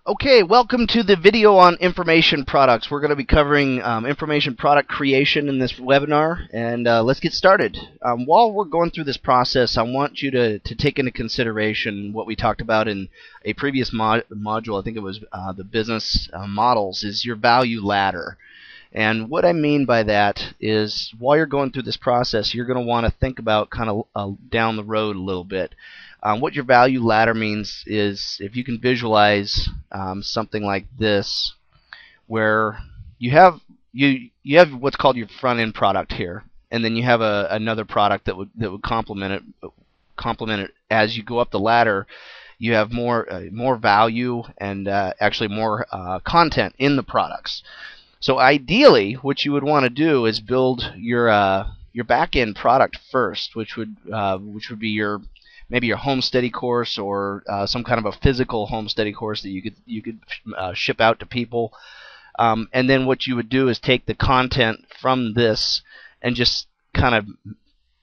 Okay, welcome to the video on information products. We're going to be covering information product creation in this webinar, and let's get started. While we're going through this process, I want you to take into consideration what we talked about in a previous module. I think it was the business models, is your value ladder. And what I mean by that is while you're going through this process, you're going to want to think about kind of down the road a little bit. What your value ladder means is if you can visualize something like this, where you have what's called your front end product here, and then you have another product that would complement it as you go up the ladder. You have more value and actually more content in the products. So ideally, what you would want to do is build your back end product first, which would be maybe your home study course or some kind of a physical home study course that you could ship out to people. And then what you would do is take the content from this and just kind of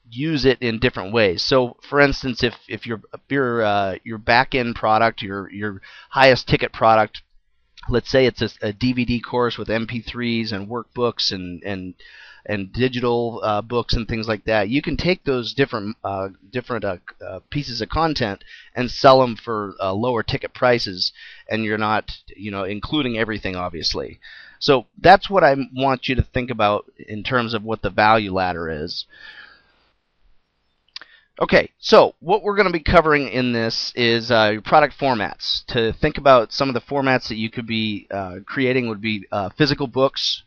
use it in different ways. So, for instance, if your back end product, your highest ticket product, let's say it's a DVD course with MP3s and workbooks and digital books and things like that. You can take those different pieces of content and sell them for lower ticket prices, and you're not including everything, obviously. So that's what I want you to think about in terms of what the value ladder is. Okay, so what we're going to be covering in this is your product formats. To think about some of the formats that you could be creating would be physical books,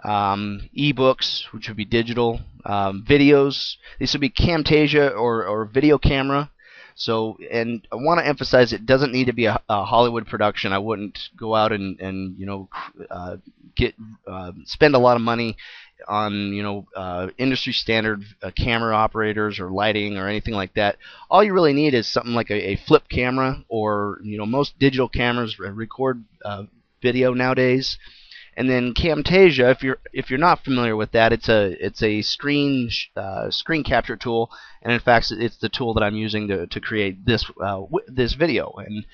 e-books, which would be digital, videos. These would be Camtasia or video camera. So, and I want to emphasize it doesn't need to be a Hollywood production. I wouldn't go out and spend a lot of money on industry standard camera operators or lighting or anything like that. All you really need is something like a flip camera, or most digital cameras record video nowadays. And then Camtasia, if you're not familiar with that, it's a screen capture tool, and in fact it's the tool that I'm using to create this video. And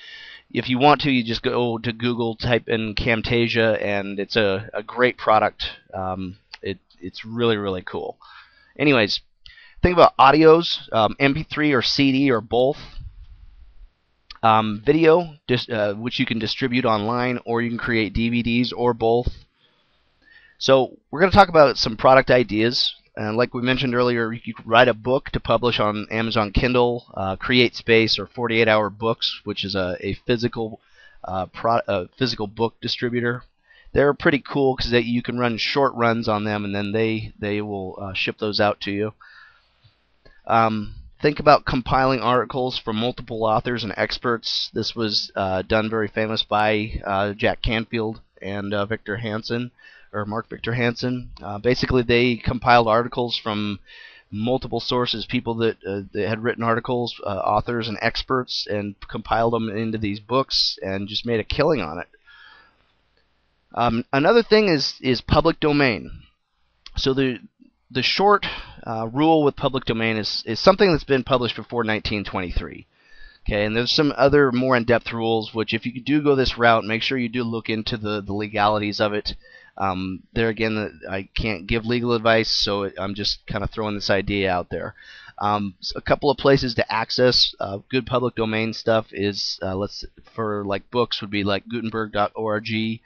if you want to, you just go to Google, type in Camtasia, and it's a great product. It's really, really cool. Anyways, think about audios, MP3 or CD or both. Video, which you can distribute online, or you can create DVDs or both. So we're going to talk about some product ideas. And like we mentioned earlier, you could write a book to publish on Amazon Kindle, Create Space, or 48-Hour Books, which is a physical book distributor. They're pretty cool because you can run short runs on them, and then they will ship those out to you. Think about compiling articles from multiple authors and experts. This was done very famous by Jack Canfield and Victor Hansen, or Mark Victor Hansen. Basically, they compiled articles from multiple sources, people that had written articles, authors and experts, and compiled them into these books and just made a killing on it. Another thing is public domain. So the short rule with public domain is something that's been published before 1923. Okay, and there's some other more in-depth rules, which if you do go this route, make sure you do look into the legalities of it. There again, I can't give legal advice, so I'm just kind of throwing this idea out there. So a couple of places to access good public domain stuff is, for like books would be like Gutenberg.org.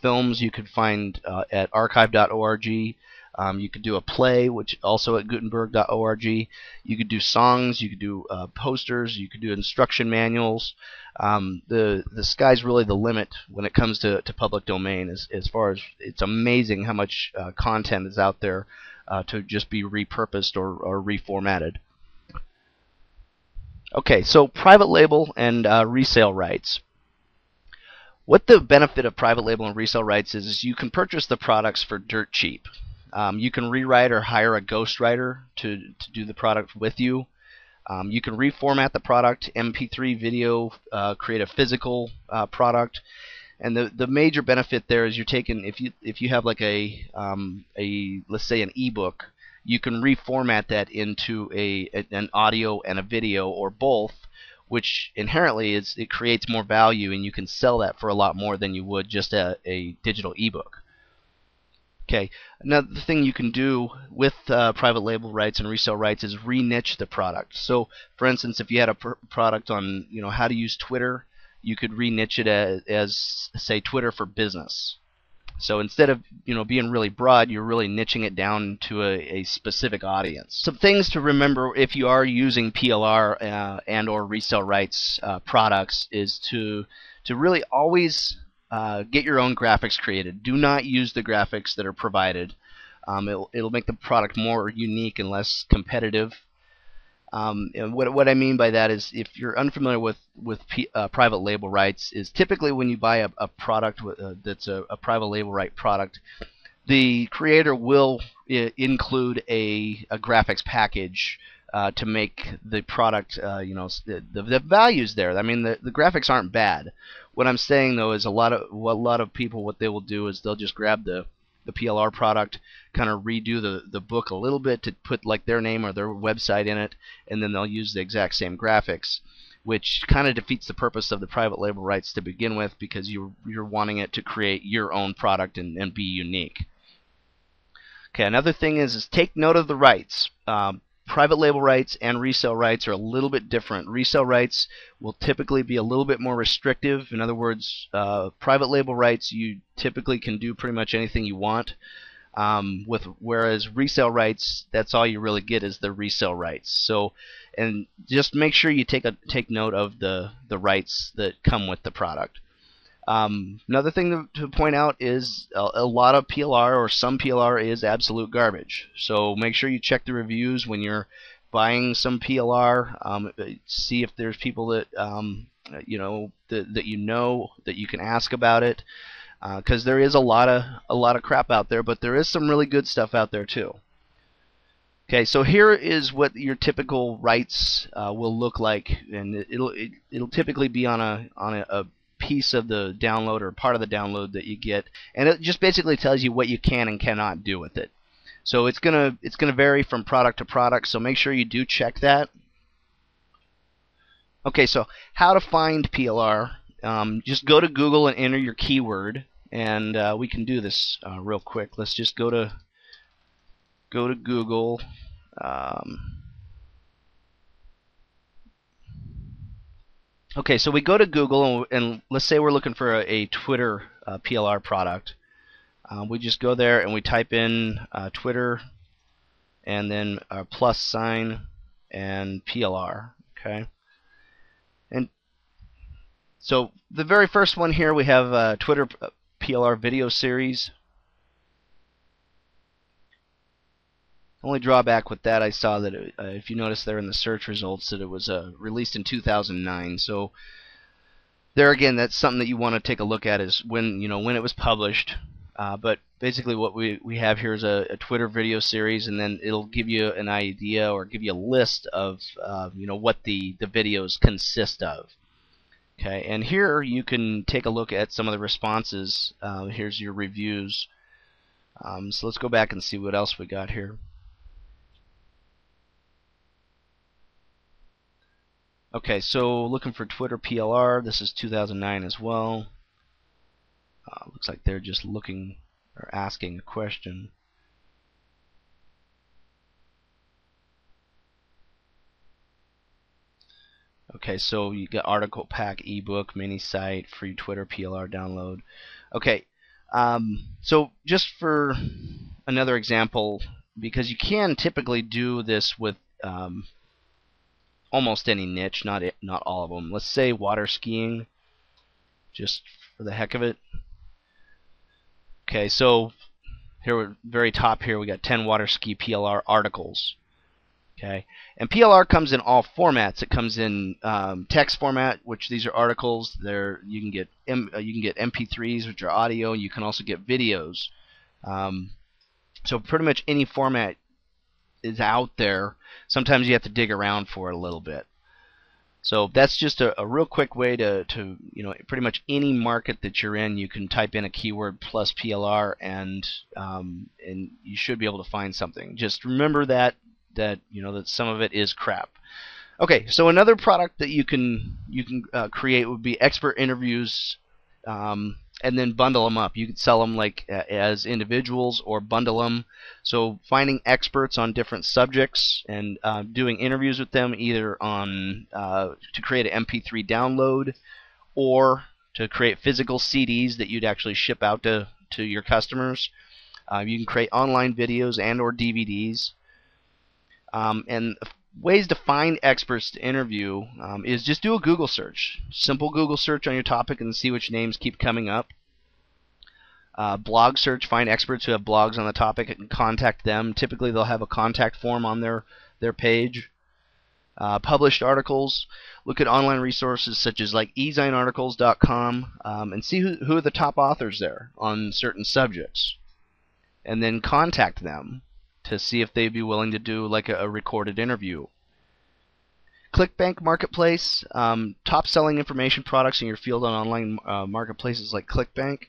Films you could find at archive.org. You could do a play, which also at Gutenberg.org. You could do songs. You could do posters. You could do instruction manuals. The sky's really the limit when it comes to public domain. As far as it's amazing how much content is out there to just be repurposed or reformatted. Okay, so private label and resale rights. What the benefit of private label and resale rights is you can purchase the products for dirt cheap. You can rewrite or hire a ghostwriter to do the product with you. You can reformat the product, MP3 video, create a physical product, and the major benefit there is you're taking, if you have like a let's say an ebook, you can reformat that into an audio and a video or both, which inherently it creates more value, and you can sell that for a lot more than you would just a digital ebook. Okay, another thing you can do with private label rights and resale rights is re-niche the product. So, for instance, if you had a product on how to use Twitter, you could re-niche it as say Twitter for business. So instead of being really broad, you're really niching it down to a specific audience. Some things to remember if you are using PLR and or resale rights products is to really always get your own graphics created. Do not use the graphics that are provided. It'll make the product more unique and less competitive. And what I mean by that is, if you're unfamiliar with private label rights, is typically when you buy a product that's a private label right product, the creator will include a graphics package to make the product, the values there. I mean, the graphics aren't bad. What I'm saying though is a lot of people, what they will do is they'll just grab the PLR product, kind of redo the book a little bit to put like their name or their website in it, and then they'll use the exact same graphics, which kind of defeats the purpose of the private label rights to begin with, because you're wanting it to create your own product and be unique. Okay, another thing is take note of the rights. Private label rights and resale rights are a little bit different. Resale rights will typically be a little bit more restrictive. In other words, private label rights, you typically can do pretty much anything you want. Whereas resale rights, that's all you really get is the resale rights. So, and just make sure you take note of the rights that come with the product. Another thing to point out is a lot of PLR, or some PLR, is absolute garbage. So make sure you check the reviews when you're buying some PLR. See if there's people that that you can ask about it, because there is a lot of crap out there, but there is some really good stuff out there too. Okay, so here is what your typical rights will look like, and it'll typically be on a piece of the download or part of the download that you get, and it just basically tells you what you can and cannot do with it. So it's gonna vary from product to product, so make sure you do check that. Okay, so how to find PLR. Just go to Google and enter your keyword, and we can do this real quick. Let's just go to Google. Okay, so we go to Google, and let's say we're looking for a Twitter PLR product. We just go there and we type in Twitter, and then our plus sign and PLR. Okay, and so the very first one here, we have Twitter PLR video series. Only drawback with that, I saw that if you notice there in the search results, that it was released in 2009. So there again, that's something that you want to take a look at, is when it was published. But basically, what we have here is a Twitter video series, and then it'll give you an idea or give you a list of what the videos consist of. Okay, and here you can take a look at some of the responses. Here's your reviews. So let's go back and see what else we got here. Okay, so looking for Twitter PLR. This is 2009 as well. Looks like they're just looking or asking a question. Okay, so you got article pack, ebook, mini site, free Twitter PLR download. Okay, so just for another example, because you can typically do this with almost any niche, not all of them. Let's say water skiing, just for the heck of it. Okay, so here we're very top here, we got 10 water ski PLR articles. Okay, and PLR comes in all formats. It comes in text format, which these are articles. You can get MP3s, which are audio. You can also get videos. So pretty much any format is out there. Sometimes you have to dig around for it a little bit. So that's just a real quick way to pretty much any market that you're in, you can type in a keyword plus PLR, and you should be able to find something. Just remember that some of it is crap. Okay, so another product that you can create would be expert interviews, and then bundle them up. You could sell them like as individuals or bundle them. So finding experts on different subjects and doing interviews with them, either on to create an MP3 download or to create physical CDs that you'd actually ship out to your customers. You can create online videos and or DVDs. And ways to find experts to interview is just do a Google search. Simple Google search on your topic and see which names keep coming up. Blog search, find experts who have blogs on the topic and contact them. Typically they'll have a contact form on their page. Published articles, look at online resources such as like ezinearticles.com and see who are the top authors there on certain subjects. And then contact them to see if they'd be willing to do like a recorded interview. ClickBank Marketplace, top selling information products in your field on online marketplaces like ClickBank.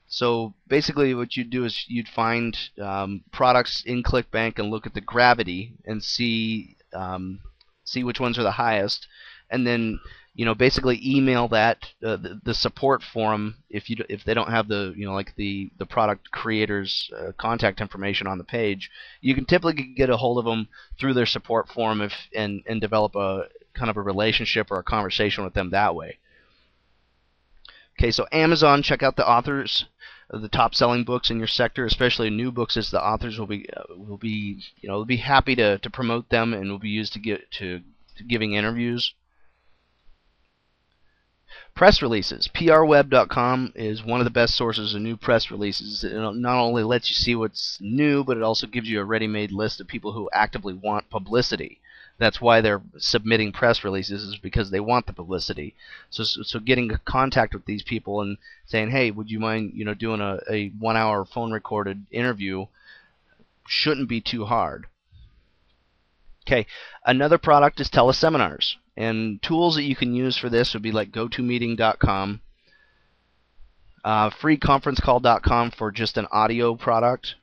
So basically what you'd do is you'd find products in ClickBank and look at the gravity and see which ones are the highest, and then basically email that the support forum if they don't have the like the product creator's contact information on the page. You can typically get a hold of them through their support forum and develop a kind of a relationship or a conversation with them that way. Okay, so Amazon, check out the authors of the top selling books in your sector, especially new books, as the authors will be happy to promote them and will be used to giving interviews. Press releases. PRweb.com is one of the best sources of new press releases. It not only lets you see what's new, but it also gives you a ready-made list of people who actively want publicity. That's why they're submitting press releases, is because they want the publicity. So getting in contact with these people and saying, hey, would you mind doing a 1-hour phone recorded interview shouldn't be too hard. Okay, another product is Tele Seminars, and tools that you can use for this would be like GoToMeeting.com, FreeConferenceCall.com for just an audio product,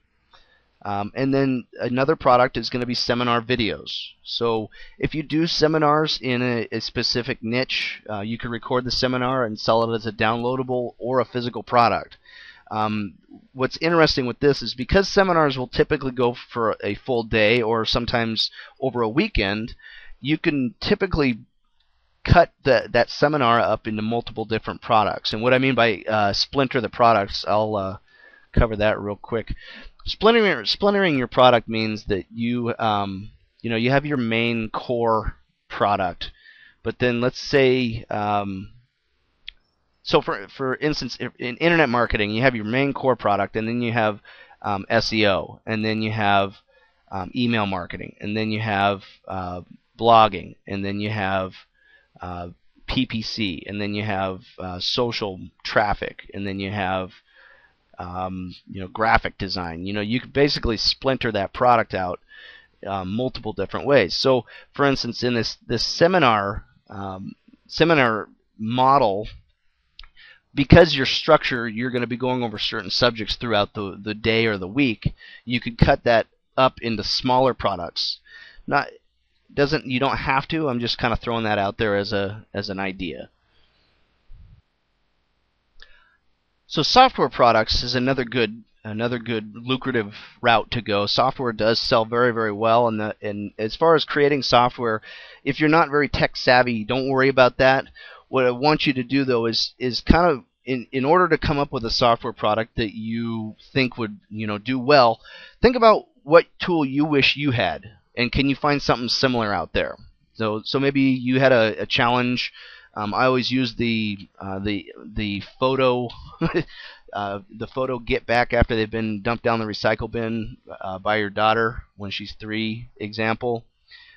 and then another product is going to be seminar videos. So if you do seminars in a specific niche, you can record the seminar and sell it as a downloadable or a physical product. What's interesting with this is because seminars will typically go for a full day or sometimes over a weekend, you can typically cut that seminar up into multiple different products. And what I mean by splinter the products, I'll cover that real quick. Splintering your product means that you have your main core product, but then let's say so for instance, in internet marketing, you have your main core product, and then you have SEO, and then you have email marketing, and then you have blogging, and then you have PPC, and then you have social traffic, and then you have graphic design. You can basically splinter that product out multiple different ways. So, for instance, in this seminar model, because your structure, you're going to be going over certain subjects throughout the day or the week, you could cut that up into smaller products. You don't have to. I'm just kind of throwing that out there as an idea. So software products is another good lucrative route to go. Software does sell very, very well, and as far as creating software, if you're not very tech savvy, don't worry about that. What I want you to do, though, is kind of in order to come up with a software product that you think would do well, think about what tool you wish you had, and can you find something similar out there. So maybe you had a challenge. I always use the photo the photo get back after they've been dumped down the recycle bin by your daughter when she's 3 example.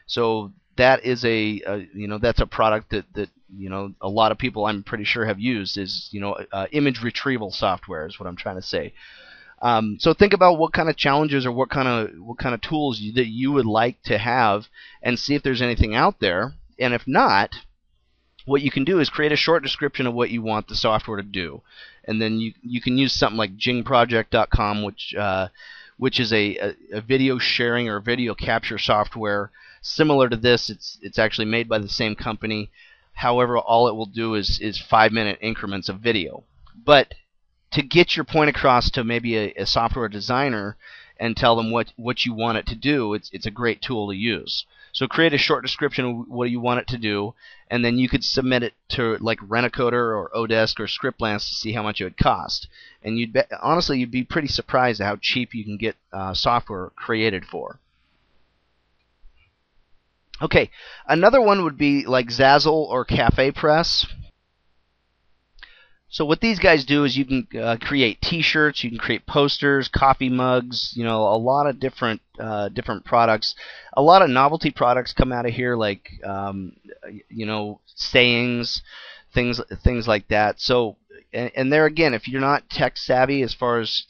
So that is that's a product that a lot of people, I'm pretty sure, have used, is image retrieval software is what I'm trying to say. So think about what kind of challenges or what kind of tools that you would like to have, and see if there's anything out there. And if not, what you can do is create a short description of what you want the software to do, and then you can use something like jingproject.com, which is a video sharing or video capture software similar to this. It's actually made by the same company. However, all it will do is 5-minute increments of video. But to get your point across to maybe a software designer and tell them what you want it to do, it's a great tool to use. So create a short description of what you want it to do, and then you could submit it to like Rent-A-Coder or Odesk or Scriptlance to see how much it would cost. And honestly, you'd be pretty surprised at how cheap you can get software created for. Okay, another one would be like Zazzle or Café Press. So what these guys do is you can create T-shirts, you can create posters, coffee mugs, a lot of different products. A lot of novelty products come out of here, like sayings, things like that. So and there again, if you're not tech savvy as far as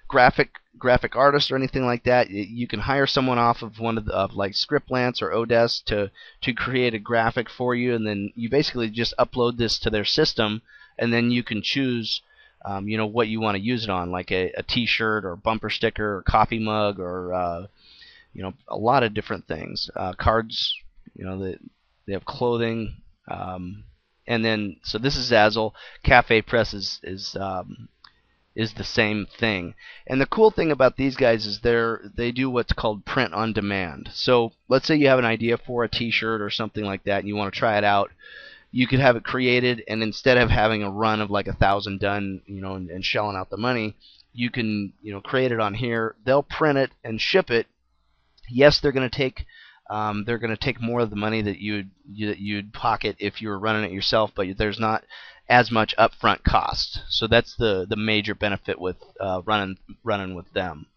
graphic artist or anything like that, you can hire someone off of one of like Scriptlance or Odesk to create a graphic for you, and then you basically just upload this to their system, and then you can choose what you want to use it on, like a T-shirt or bumper sticker or coffee mug or a lot of different things. Cards, they have clothing, and then so this is Zazzle. Café Press is the same thing. And the cool thing about these guys is they do what's called print on demand. So let's say you have an idea for a T-shirt or something like that and you want to try it out. You could have it created, and instead of having a run of like 1,000 done, and shelling out the money, you can create it on here. They'll print it and ship it. Yes, they're going to take more of the money that you'd pocket if you were running it yourself, but there's not as much upfront cost. So that's the major benefit with running with them.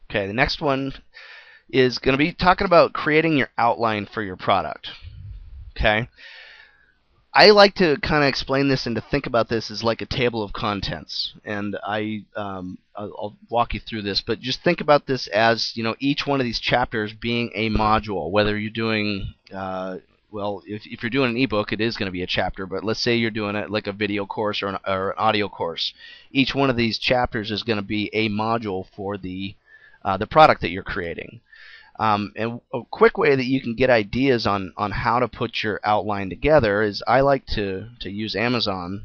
Okay, the next one is going to be talking about creating your outline for your product. Okay, I like to kind of explain this and to think about this as like a table of contents, and I'll walk you through this, but just think about this as each one of these chapters being a module. Whether you're doing well, if you're doing an ebook, it is going to be a chapter, but let's say you're doing it like a video course or an audio course. Each one of these chapters is going to be a module for the product that you're creating. And a quick way that you can get ideas on how to put your outline together is I like to use Amazon.com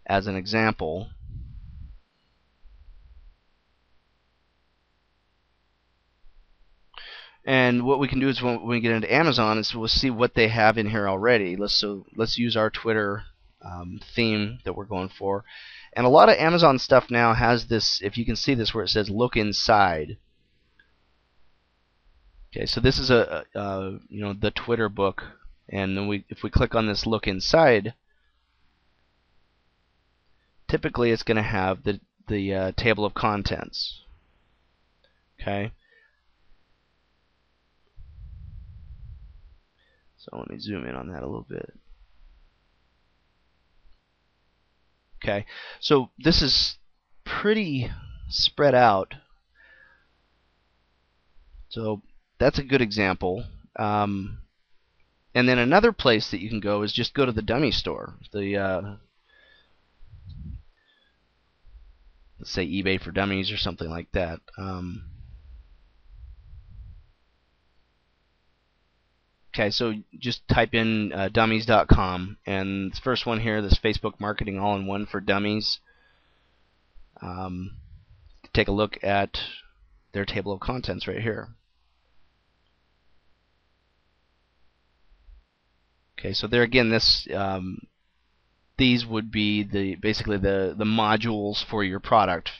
as an example. And what we can do is when we get into Amazon is we'll see what they have in here already. Let's use our Twitter theme that we're going for. And a lot of Amazon stuff now has this, if you can see this, where it says look inside. Okay, so this is the Twitter book, and then if we click on this look inside, typically it's going to have the table of contents. Okay. So let me zoom in on that a little bit. Okay, so this is pretty spread out. So that's a good example. And then another place that you can go is just go to the dummy store. Let's say eBay for Dummies or something like that. Okay, so just type in dummies.com, and the first one here, this Facebook Marketing All-in-One for Dummies. Take a look at their table of contents right here. Okay, so there again, these would be basically the modules for your product,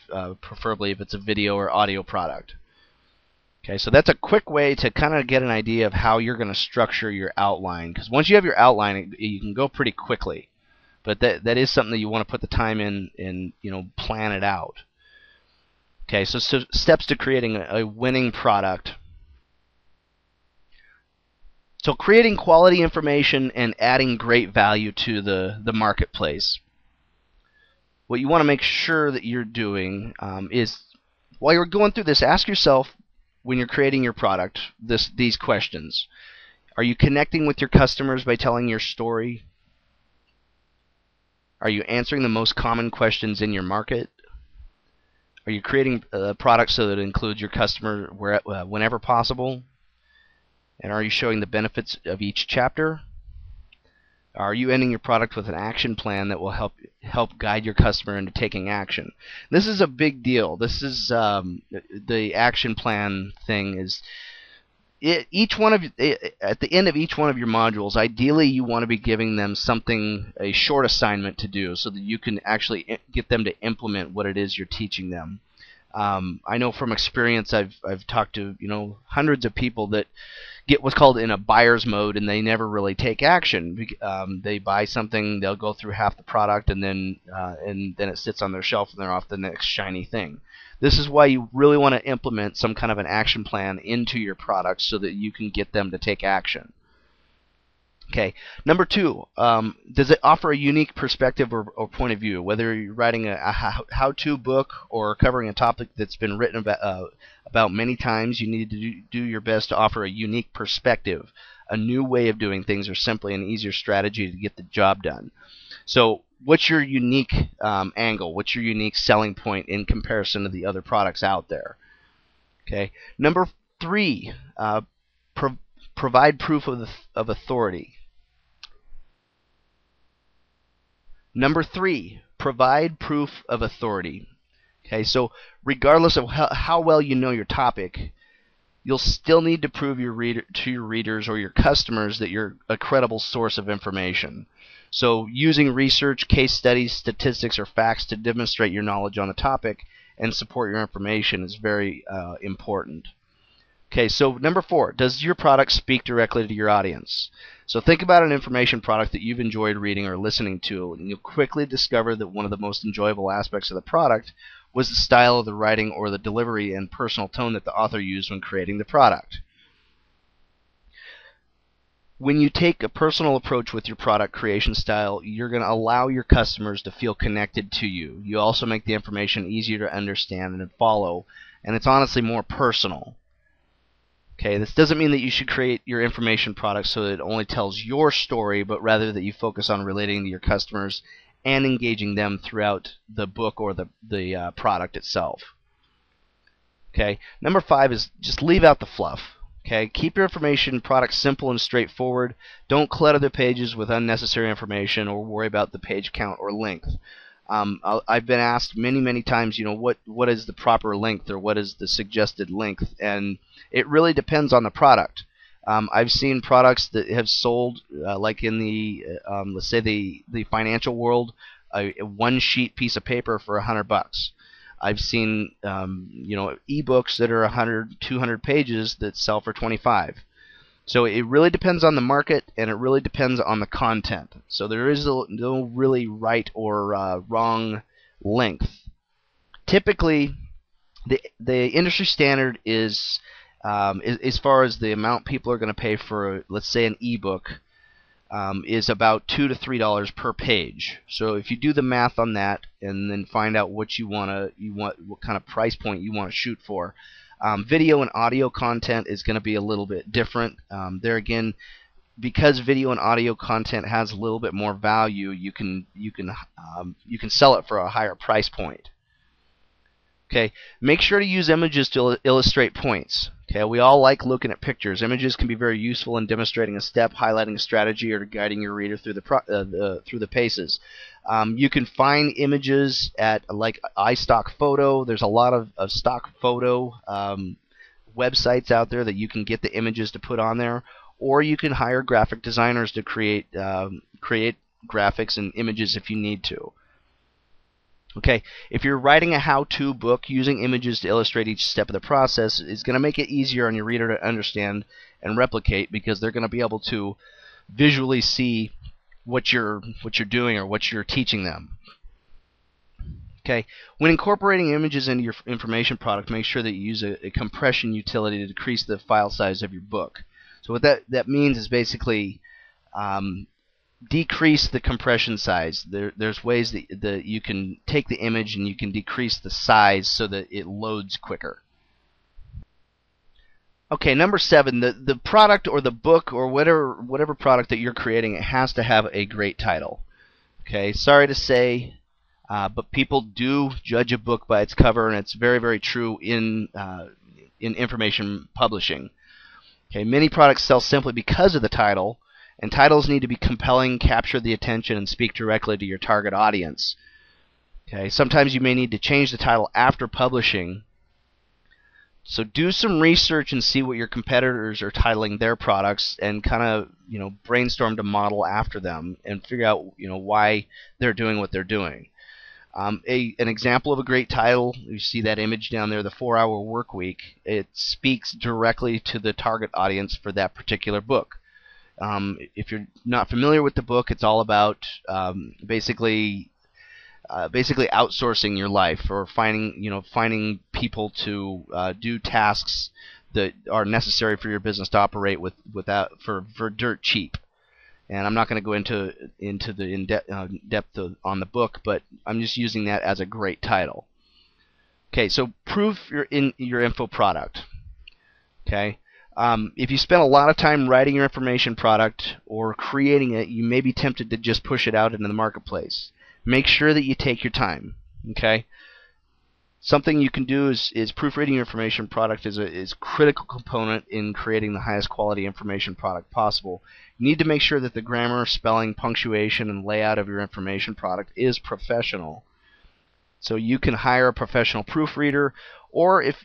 preferably if it's a video or audio product. Okay, so that's a quick way to kind of get an idea of how you're going to structure your outline. Because once you have your outline, you can go pretty quickly. But that is something that you want to put the time in and plan it out. Okay, so steps to creating a winning product. So creating quality information and adding great value to the marketplace. What you want to make sure that you're doing is, while you're going through this, ask yourself, when you're creating your product, these questions. Are you connecting with your customers by telling your story? Are you answering the most common questions in your market? Are you creating a product so that it includes your customer whenever possible? And are you showing the benefits of each chapter? Are you ending your product with an action plan that will help guide your customer into taking action? This is a big deal. This is the action plan thing is each one of at the end of each one of your modules, ideally you want to be giving them a short assignment to do, so that you can actually get them to implement what it is you're teaching them. I know from experience, I've talked to hundreds of people that get what's called in a buyer's mode, and they never really take action. They buy something, they'll go through half the product, and then it sits on their shelf, and they're off to the next shiny thing. This is why you really want to implement some kind of an action plan into your product so that you can get them to take action. Okay, number 2, does it offer a unique perspective or point of view? Whether you're writing a how-to book or covering a topic that's been written about many times, you need to do your best to offer a unique perspective, a new way of doing things, or simply an easier strategy to get the job done. So what's your unique angle? What's your unique selling point in comparison to the other products out there? Okay, number 3, provide proof of authority. Number 3, provide proof of authority. Okay, so regardless of how well you know your topic, you'll still need to prove to your readers or your customers that you're a credible source of information. So using research, case studies, statistics, or facts to demonstrate your knowledge on the topic and support your information is very important. Okay, so number 4, does your product speak directly to your audience? So think about an information product that you've enjoyed reading or listening to, and you'll quickly discover that one of the most enjoyable aspects of the product was the style of the writing or the delivery and personal tone that the author used when creating the product. When you take a personal approach with your product creation style, you're going to allow your customers to feel connected to you. You also make the information easier to understand and follow, and it's honestly more personal. Okay, this doesn't mean that you should create your information product so that it only tells your story, but rather that you focus on relating to your customers and engaging them throughout the book or the product itself. Okay, number 5 is just leave out the fluff. Okay, keep your information product simple and straightforward. Don't clutter the pages with unnecessary information or worry about the page count or length. I've been asked many times, what is the proper length or what is the suggested length, and it really depends on the product. I've seen products that have sold, like in the let's say the financial world, a one-sheet piece of paper for $100. I've seen ebooks that are 100, 200 pages that sell for $25. So it really depends on the market, and it really depends on the content. So there is no really right or wrong length. Typically, the industry standard is, as far as the amount people are going to pay for, let's say, an ebook, is about $2 to $3 per page. So if you do the math on that, and then find out what what kind of price point you want to shoot for. Video and audio content is going to be a little bit different. There again, because video and audio content has a little bit more value, you can sell it for a higher price point. Okay, make sure to use images to illustrate points. Okay, we all like looking at pictures. Images can be very useful in demonstrating a step, highlighting a strategy, or guiding your reader through the paces. You can find images at like iStock Photo. There's a lot of stock photo websites out there that you can get the images to put on there, or you can hire graphic designers to create graphics and images if you need to. Okay, if you're writing a how-to book, using images to illustrate each step of the process is going to make it easier on your reader to understand and replicate, because they're going to be able to visually see what you're doing or what you're teaching them. Okay, when incorporating images into your information product, make sure that you use a compression utility to decrease the file size of your book. So what that means is basically decrease the compression size. There's ways that you can take the image and you can decrease the size so that it loads quicker. Okay, number 7, the product or the book or whatever product that you're creating, it has to have a great title. Okay, sorry to say, but people do judge a book by its cover, and it's very, very true in information publishing. Okay, many products sell simply because of the title, and titles need to be compelling, capture the attention, and speak directly to your target audience. Okay, sometimes you may need to change the title after publishing. So do some research and see what your competitors are titling their products, and kind of brainstorm to model after them and figure out why they're doing what they're doing. An example of a great title, you see that image down there, the 4-Hour Work Week. It speaks directly to the target audience for that particular book. If you're not familiar with the book, it's all about basically outsourcing your life, or finding people to do tasks that are necessary for your business to operate for dirt cheap. And I'm not going to go into the depth on the book, but I'm just using that as a great title. Okay, so proof your info product. Okay, if you spend a lot of time writing your information product or creating it, you may be tempted to just push it out into the marketplace. Make sure that you take your time. Okay. Something you can do is proofreading your information product is a critical component in creating the highest quality information product possible. You need to make sure that the grammar, spelling, punctuation, and layout of your information product is professional. So you can hire a professional proofreader, or if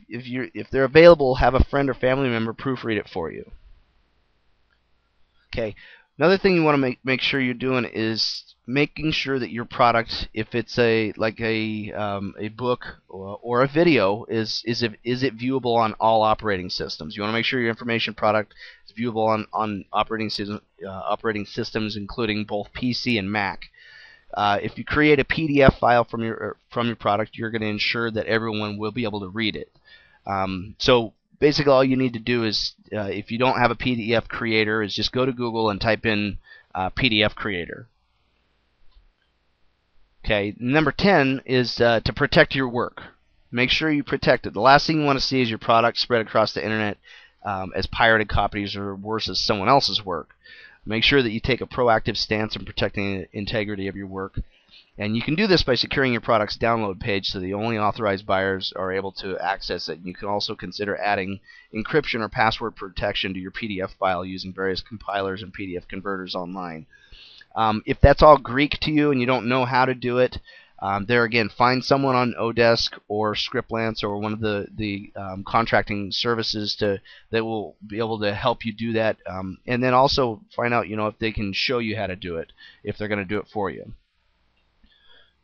they're available, have a friend or family member proofread it for you. Okay. Another thing you want to make sure you're doing is making sure that your product, if it's a book or a video, is it viewable on all operating systems. You want to make sure your information product is viewable on operating systems, including both PC and Mac. If you create a PDF file from your product, you're going to ensure that everyone will be able to read it. So basically, all you need to do is, if you don't have a PDF creator, is just go to Google and type in PDF creator. Okay, number 10 is to protect your work. Make sure you protect it. The last thing you want to see is your product spread across the internet as pirated copies, or worse, as someone else's work. Make sure that you take a proactive stance in protecting the integrity of your work. And you can do this by securing your product's download page so the only authorized buyers are able to access it. You can also consider adding encryption or password protection to your PDF file using various compilers and PDF converters online. If that's all Greek to you and you don't know how to do it, there again, find someone on Odesk or Scriptlance or one of the contracting services that will be able to help you do that, and then also find out if they can show you how to do it, if they're going to do it for you.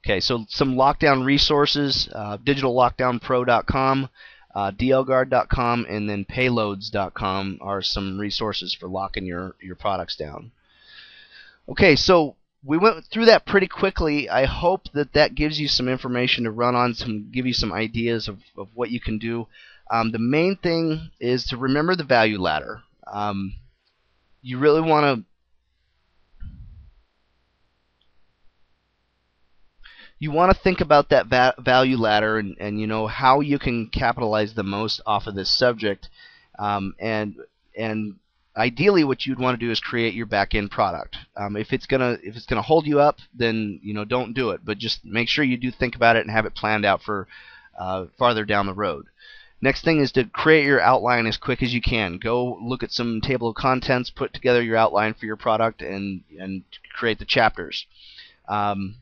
Okay, so some lockdown resources: digitallockdownpro.com, dlguard.com, and then payloads.com are some resources for locking your products down. Okay, so we went through that pretty quickly. I hope that gives you some information to run on, give you some ideas of what you can do. The main thing is to remember the value ladder. You really want to think about that value ladder and how you can capitalize the most off of this subject, and ideally, what you'd want to do is create your back-end product. If it's gonna hold you up, then don't do it. But just make sure you do think about it and have it planned out for farther down the road. Next thing is to create your outline as quick as you can. Go look at some table of contents, put together your outline for your product, and create the chapters. And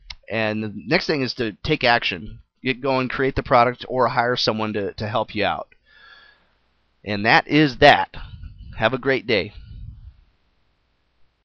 the next thing is to take action. Get going, create the product, or hire someone to help you out. And that is that. Have a great day.